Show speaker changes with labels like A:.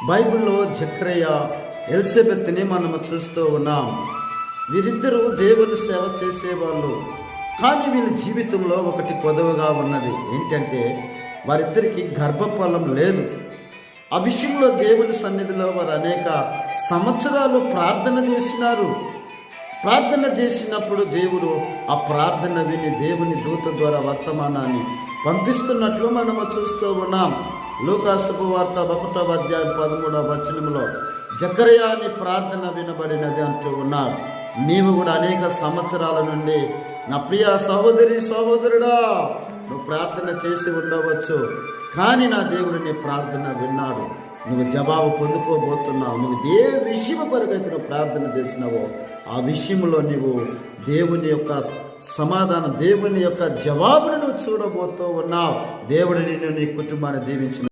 A: బైబిల్లో జకర్య ఎలిజబెత్ని మనము చూస్తూ ఉన్నాం. వీరిద్దరూ దేవుని సేవ చేసేవాళ్ళు. కానీ వీళ్ళ జీవితంలో ఒకటి కొదవగా ఉన్నది. ఏంటంటే వారిద్దరికి గర్భఫలం లేదు. ఆ విషయంలో దేవుని సన్నిధిలో వారు అనేక సంవత్సరాలు ప్రార్థన చేసినారు. ప్రార్థన చేసినప్పుడు దేవుడు ఆ ప్రార్థన విని దేవుని దూత ద్వారా వర్తమానాన్ని పంపిస్తున్నట్లు మనము చూస్తూ ఉన్నాం. లూకా శుభవార్త 1వ అధ్యాయం 13వ వచనంలో జకర్యా నీ ప్రార్థన వినబడినది అంటూ ఉన్నాడు. నీవు కూడా అనేక సంవత్సరాల నుండి నా ప్రియ సహోదరి సహోదరుడా నువ్వు ప్రార్థన చేసి ఉండవచ్చు, కానీ నా దేవుడు నీ ప్రార్థన విన్నాడు. నువ్వు జవాబు పొందుకోబోతున్నావు. నువ్వు ఏ విషయం కొరకైతే నువ్వు ప్రార్థన చేసినావో ఆ విషయంలో నువ్వు దేవుని యొక్క సమాధానం, దేవుని యొక్క జవాబును నువ్వు చూడబోతూ ఉన్నావు. దేవుడు నిన్ను నీ కుటుంబాన్ని దీవించిన